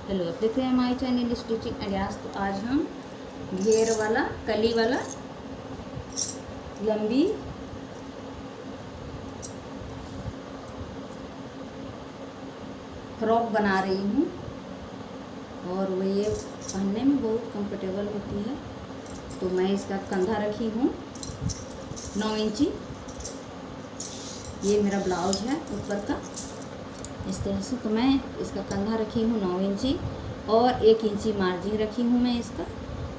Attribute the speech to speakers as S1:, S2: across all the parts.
S1: Hello, आप देख रहे हैं हमारे चैनल स्टिचिंग आइडियाज। तो आज हम घेर वाला कली वाला लंबी फ्रॉक बना रही हूँ और वो ये पहनने में बहुत कंफर्टेबल होती है। तो मैं इसका कंधा रखी हूँ 9 इंची। ये मेरा ब्लाउज है ऊपर का इस तरह से। तो मैं इसका कंधा रखी हूँ 9 इंची और 1 इंची मार्जिन रखी हूँ मैं इसका,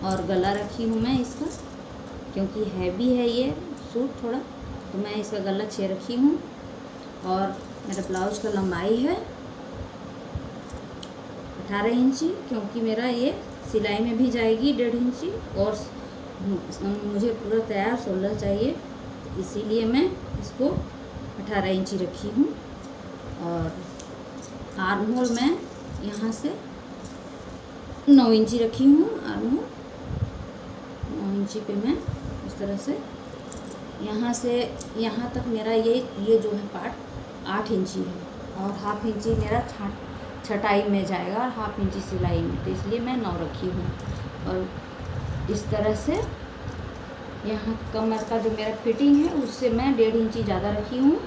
S1: और गला रखी हूँ मैं इसका, क्योंकि हैवी है ये सूट थोड़ा। तो मैं इसका गला 6 रखी हूँ और मेरा ब्लाउज का लंबाई है 18 इंची, क्योंकि मेरा ये सिलाई में भी जाएगी 1.5 इंची और मुझे पूरा तैयार शोल्डर चाहिए, तो इसीलिए मैं इसको 18 इंची रखी हूँ। और आर्म होल मैं यहाँ से 9 इंची रखी हूँ। आर्म होल 9 इंची पे मैं इस तरह से यहाँ से यहाँ तक मेरा ये जो है पार्ट 8 इंची है और हाफ इंची मेरा छटाई में जाएगा और हाफ इंची सिलाई में, तो इसलिए मैं 9 रखी हूँ। और इस तरह से यहाँ कमर का जो मेरा फिटिंग है उससे मैं 1.5 इंची ज़्यादा रखी हूँ।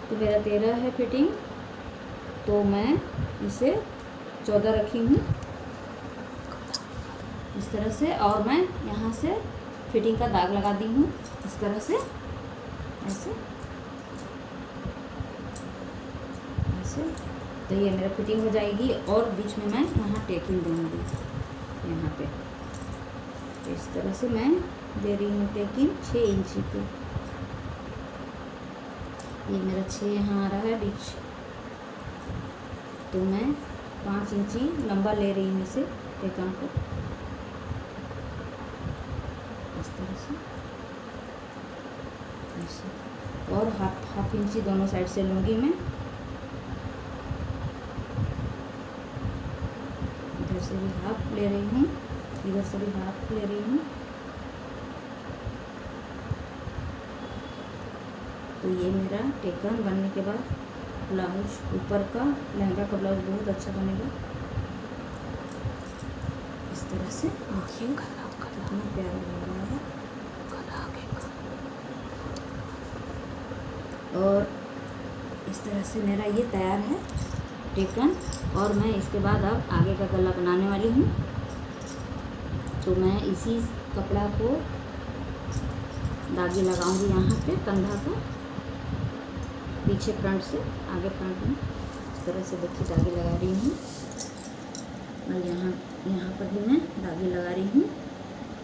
S1: तो मेरा 13 है फिटिंग, तो मैं इसे 14 रखी हूँ इस तरह से। और मैं यहाँ से फिटिंग का दाग लगा दी हूँ इस तरह से, ऐसे ऐसे। तो ये मेरा फिटिंग हो जाएगी और बीच में मैं यहाँ टेकिंग दूँगी यहाँ पे। तो इस तरह से मैं दे रही हूँ टेकिंग 6 इंची पे। ये मेरा 6 यहाँ आ रहा है बीच, तो मैं 5 इंची लंबा ले रही हूँ इसे टेकन को इस तरह से ऐसे। और हाफ इंची दोनों साइड से लूँगी मैं, इधर से भी हाफ ले रही हूँ, इधर से भी हाफ ले रही हूँ। तो ये मेरा टेकन बनने के बाद ब्लाउज ऊपर का लहंगा का ब्लाउज बहुत अच्छा बनेगा इस तरह से। देखिए कितना प्यारा लग रहा है। और इस तरह से मेरा ये तैयार है टेकन। और मैं इसके बाद अब आगे का गला बनाने वाली हूँ। तो मैं इसी कपड़ा को दागी लगाऊंगी यहाँ पे कंधा को, पीछे फ्रंट से आगे फ्रंट में इस तरह से। देखिए दागी लगा रही हूँ और यहाँ पर भी मैं दागी लगा रही हूँ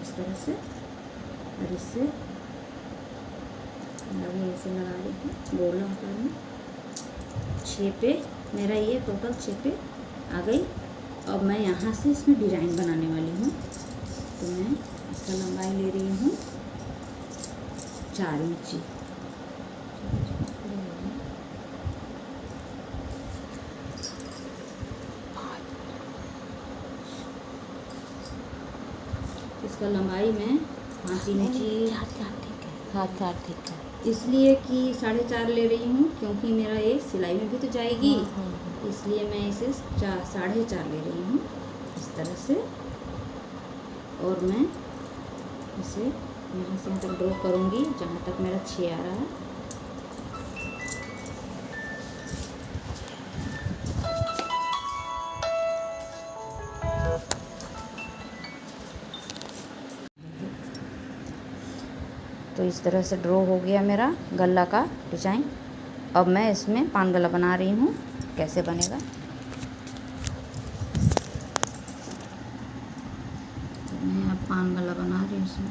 S1: इस तरह से। और इससे दागी ऐसे लगा रही हूँ गोला आकार में। 6 पे मेरा ये टोटल 6 पे आ गई। अब मैं यहाँ से इसमें डिज़ाइन बनाने वाली हूँ। तो मैं इसका लंबाई ले रही हूँ 4 इंची। इसका लंबाई मैं 5 इंची
S2: ठीक है।
S1: इसलिए कि 4.5 ले रही हूँ, क्योंकि मेरा ये सिलाई में भी तो जाएगी, इसलिए मैं इसे 4.5 ले रही हूँ इस तरह से। और मैं इसे यहाँ से यहाँ तक ड्रॉ करूँगी जहाँ तक मेरा 6 आ रहा है। तो इस तरह से ड्रॉ हो गया मेरा गला का डिजाइन। अब मैं इसमें पान गला बना रही हूँ, कैसे बनेगा। तो मैं अब पान गला बना रही हूँ इसमें,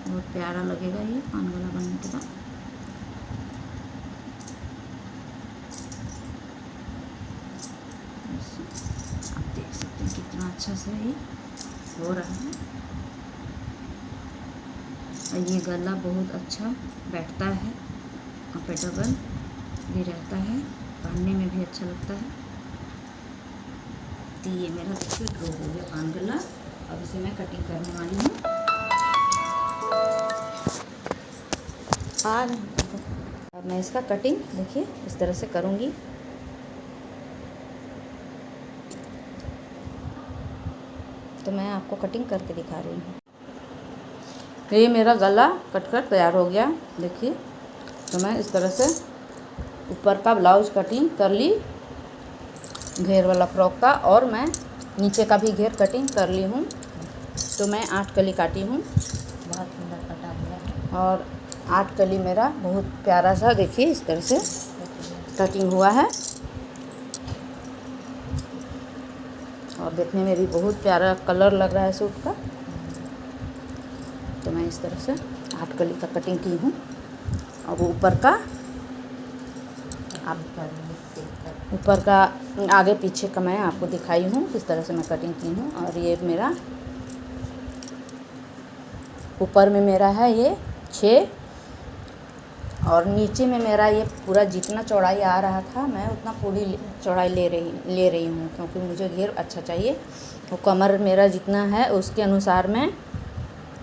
S1: बहुत प्यारा लगेगा ये पान गला बनने के बाद। आप देख सकते हैं कितना अच्छा से ये हो रहा है। और ये गला बहुत अच्छा बैठता है, कंफर्टेबल भी रहता है, पहनने में भी अच्छा लगता है। तो ये मेरा देखिए ड्रॉ हो गया पान गला। अब इसे मैं कटिंग करने वाली हूँ। और मैं इसका कटिंग देखिए इस तरह से करूँगी। तो मैं आपको कटिंग करके दिखा रही हूँ। ये मेरा गला कटकर तैयार हो गया देखिए। तो मैं इस तरह से ऊपर का ब्लाउज कटिंग कर ली घेर वाला फ्रॉक का, और मैं नीचे का भी घेर कटिंग कर ली हूँ। तो मैं 8 कली काटी हूँ,
S2: बहुत सुंदर कटा हुआ है।
S1: और 8 कली मेरा बहुत प्यारा सा देखिए इस तरह से कटिंग हुआ है, और देखने में भी बहुत प्यारा कलर लग रहा है सूट का। तो मैं इस तरह से 8 कली का कटिंग की हूँ। अब ऊपर का आगे पीछे का मैं आपको दिखाई हूँ किस तरह से मैं कटिंग की हूँ। और ये मेरा ऊपर में मेरा है ये 6, और नीचे में मेरा ये पूरा जितना चौड़ाई आ रहा था मैं उतना पूरी चौड़ाई ले रही हूँ, क्योंकि मुझे घेर अच्छा चाहिए। वो कमर मेरा जितना है उसके अनुसार मैं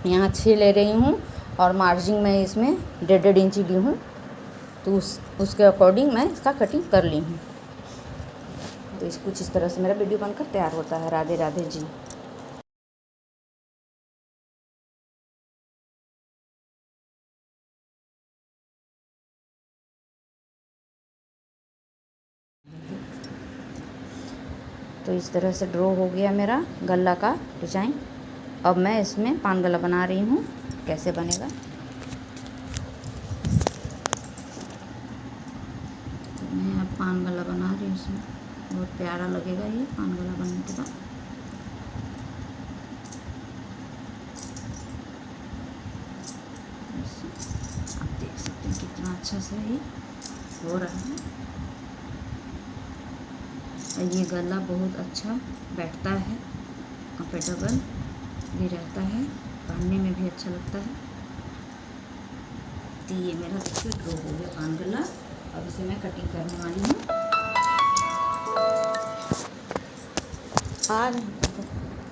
S1: यहाँ 6 ले रही हूँ, और मार्जिन मैं इसमें 1.5 इंची ली हूँ। तो उसके अकॉर्डिंग मैं इसका कटिंग कर ली हूँ। तो कुछ इस तरह से मेरा वीडियो बनकर तैयार होता है। राधे राधे जी। तो इस तरह से ड्रॉ हो गया मेरा गला का डिजाइन। अब मैं इसमें पान गला बना रही हूँ, कैसे बनेगा। तो मैं अब पान गला बना रही हूँ इसमें, बहुत प्यारा लगेगा ये पान गला बनने के बाद। आप देख सकते हैं कितना अच्छा से ये हो रहा है। और ये गला बहुत अच्छा बैठता है, कंफर्टेबल भी रहता है, पहनने में भी अच्छा लगता है। तो ये मेरा देखिए ड्रॉ हो गया पान गला। अब इसे मैं कटिंग करने वाली हूँ।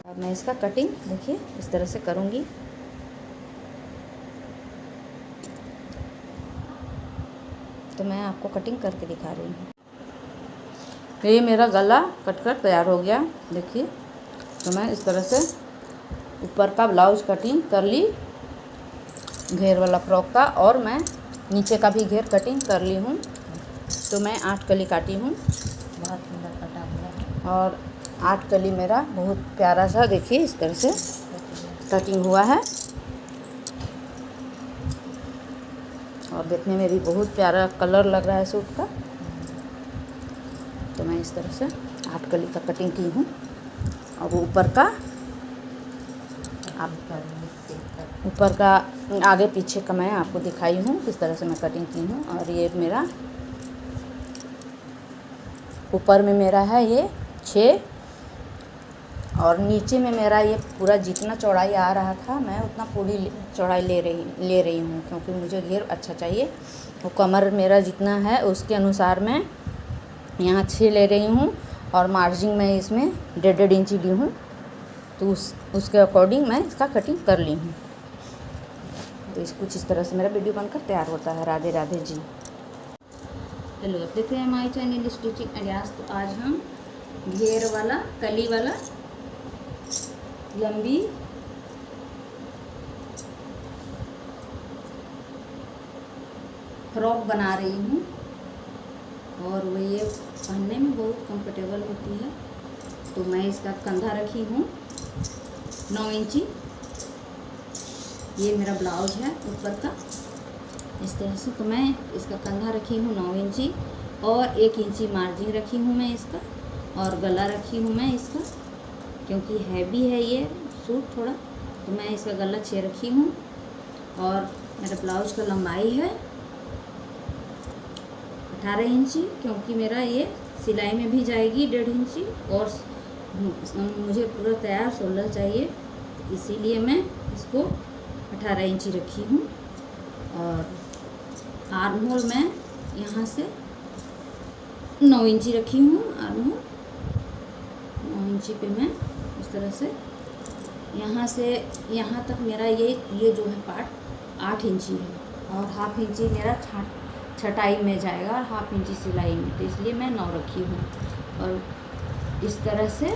S1: अब मैं इसका कटिंग देखिए इस तरह से करूँगी। तो मैं आपको कटिंग करके दिखा रही हूँ। ये मेरा गला कटकर तैयार हो गया देखिए। तो मैं इस तरह से ऊपर का ब्लाउज कटिंग कर ली घेर वाला फ्रॉक का, और मैं नीचे का भी घेर कटिंग कर ली हूँ। तो मैं 8 कली काटी हूँ,
S2: बहुत सुंदर कटा हुआ है।
S1: और 8 कली मेरा बहुत प्यारा सा देखिए इस तरह से कटिंग हुआ है, और देखने में भी बहुत प्यारा कलर लग रहा है सूट का। तो मैं इस तरह से 8 कली का कटिंग की हूँ। अब ऊपर का आगे पीछे का मैं आपको दिखाई हूँ किस तरह से मैं कटिंग की हूँ। और ये मेरा ऊपर में मेरा है ये 6, और नीचे में मेरा ये पूरा जितना चौड़ाई आ रहा था मैं उतना पूरी चौड़ाई ले रही हूँ, क्योंकि मुझे घेर अच्छा चाहिए। वो कमर मेरा जितना है उसके अनुसार मैं यहाँ 6 ले रही हूँ, और मार्जिन मैं इसमें 1.5 इंची ली हूँ। तो उसके अकॉर्डिंग मैं इसका कटिंग कर ली हूँ। तो कुछ इस तरह से मेरा वीडियो बनकर तैयार होता है। राधे राधे जी। हेलो, अब देखते हैं हमारी चैनल स्टिचिंग आइडियाज़। तो आज हम घेर वाला कली वाला लंबी फ्रॉक बना रही हूँ, और वह ये पहनने में बहुत कंफर्टेबल होती है। तो मैं इसका कंधा रखी हूँ 9 इंची। ये मेरा ब्लाउज है ऊपर का इस तरह से। तो मैं इसका कंधा रखी हूँ 9 इंची, और 1 इंची मार्जिन रखी हूँ मैं इसका, और गला रखी हूँ मैं इसका, क्योंकि हैवी है ये सूट थोड़ा। तो मैं इसका गला 6 रखी हूँ, और मेरा ब्लाउज का लंबाई है 18 इंची, क्योंकि मेरा ये सिलाई में भी जाएगी 1.5 इंची, और मुझे पूरा तैयार शोल्डर चाहिए। तो इसीलिए मैं इसको 18 इंची रखी हूँ। और आर्म होल मैं यहाँ से 9 इंची रखी हूँ। आर्म होल 9 इंची पे मैं इस तरह से यहाँ से यहाँ तक मेरा ये जो है पार्ट 8 इंची है, और हाफ इंची मेरा छटाई में जाएगा और 1/2 इंची सिलाई में, तो इसलिए मैं 9 रखी हूँ। और इस तरह से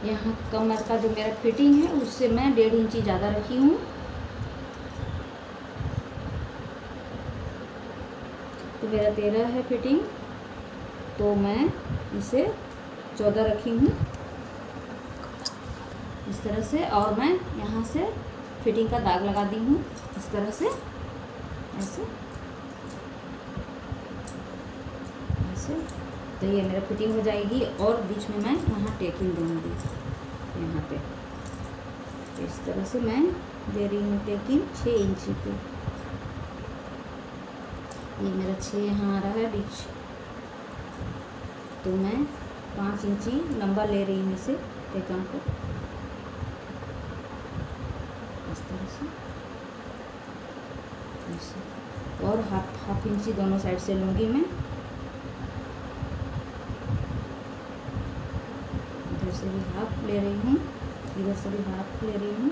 S1: यहाँ कमर का जो मेरा फिटिंग है उससे मैं 1.5 इंची ज़्यादा रखी हूँ। तो मेरा 13 है फिटिंग, तो मैं इसे 14 रखी हूँ इस तरह से। और मैं यहाँ से फिटिंग का दाग लगा दी हूँ इस तरह से, ऐसे ऐसे। तो ये मेरा फिटिंग हो जाएगी और बीच में मैं यहाँ टेकिंग दूँगी यहाँ पे। तो इस तरह से मैं दे रही हूँ टेकिंग 6 इंची पे। ये मेरा 6 यहाँ आ रहा है बीच, तो मैं 5 इंची लंबा ले रही हूँ इसे टेकन को इस तरह से ऐसे। और 1/2 इंची दोनों साइड से लूँगी मैं, इधर से भी 1/2 ले रही हूँ, इधर से भी 1/2 ले रही हूँ।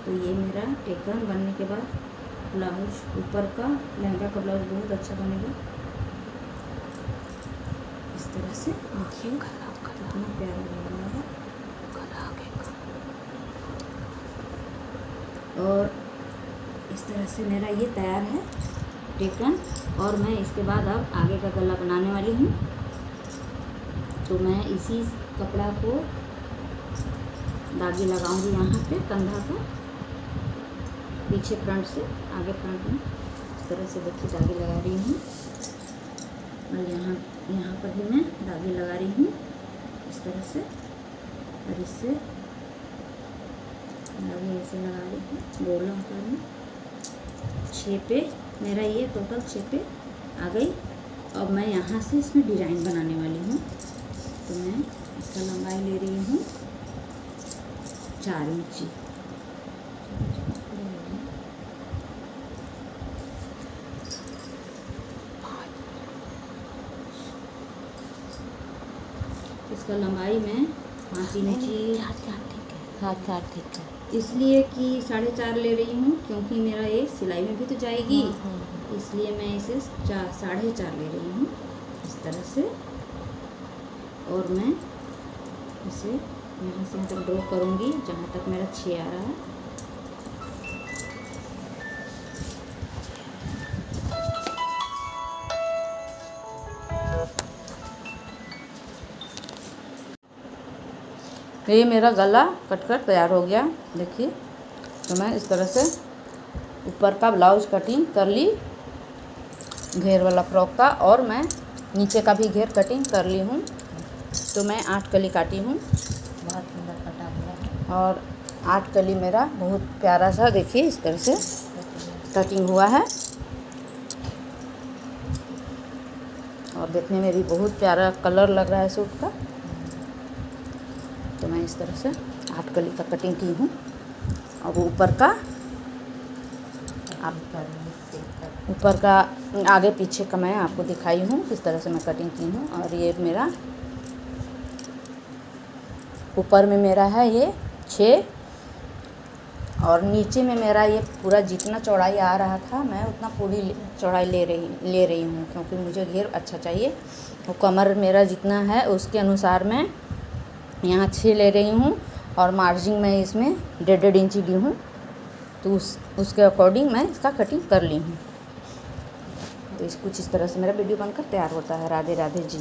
S1: तो ये मेरा टेकन बनने के बाद ब्लाउज, ऊपर का लहंगा का ब्लाउज बहुत अच्छा बनेगा इस तरह से। देखिए कितना प्यारा लग रहा है। और इस तरह से मेरा ये तैयार है टेकन। और मैं इसके बाद अब आगे का गला बनाने वाली हूँ। तो मैं इसी कपड़ा को दागी लगाऊंगी यहाँ पे कंधा का, पीछे फ्रंट से आगे फ्रंट में इस तरह से देखिए दागी लगा रही हूँ। और यहाँ पर भी मैं दागी लगा रही हूँ इस तरह से। और इससे दागी ऐसे लगा रही हूँ गोला आकार में। 6 पे मेरा ये टोटल 6 पे आ गई। अब मैं यहाँ से इसमें डिज़ाइन बनाने वाली हूँ। तो मैं इसका लंबाई ले रही हूँ 4 इंची। इसका लंबाई मैं 5 इंची,
S2: हाँ ठीक है।
S1: इसलिए कि 4.5 ले रही हूँ क्योंकि मेरा ये सिलाई में भी तो जाएगी, इसलिए मैं इसे 4.5 ले रही हूँ इस तरह से। और मैं इसे यहाँ से यहाँ तक ड्रॉ करूँगी जहाँ तक मेरा 6 आ रहा है।
S3: ये मेरा गला कटकर तैयार हो गया देखिए। तो मैं इस तरह से ऊपर का ब्लाउज कटिंग कर ली घेर वाला फ्रॉक का, और मैं नीचे का भी घेर कटिंग कर ली हूँ। तो मैं 8 कली काटी हूँ,
S2: बहुत सुंदर कटा हुआ है।
S3: और 8 कली मेरा बहुत प्यारा सा देखिए इस तरह से कटिंग हुआ है। और देखने में भी बहुत प्यारा कलर लग रहा है सूट का। तो मैं इस तरह से 8 कली का कटिंग की हूँ। और ऊपर का आगे पीछे का मैं आपको दिखाई हूँ किस तरह से मैं कटिंग की हूँ। और ये मेरा ऊपर में मेरा है ये 6, और नीचे में मेरा ये पूरा जितना चौड़ाई आ रहा था मैं उतना पूरी चौड़ाई ले रही हूँ, क्योंकि मुझे घेर अच्छा चाहिए। वो कमर मेरा जितना है उसके अनुसार मैं यहाँ 6 ले रही हूँ, और मार्जिन मैं इसमें 1.5 इंची ली हूँ। तो उसके अकॉर्डिंग मैं इसका कटिंग कर ली हूँ। तो कुछ इस तरह से मेरा वीडियो बनकर तैयार होता है। राधे राधे जी।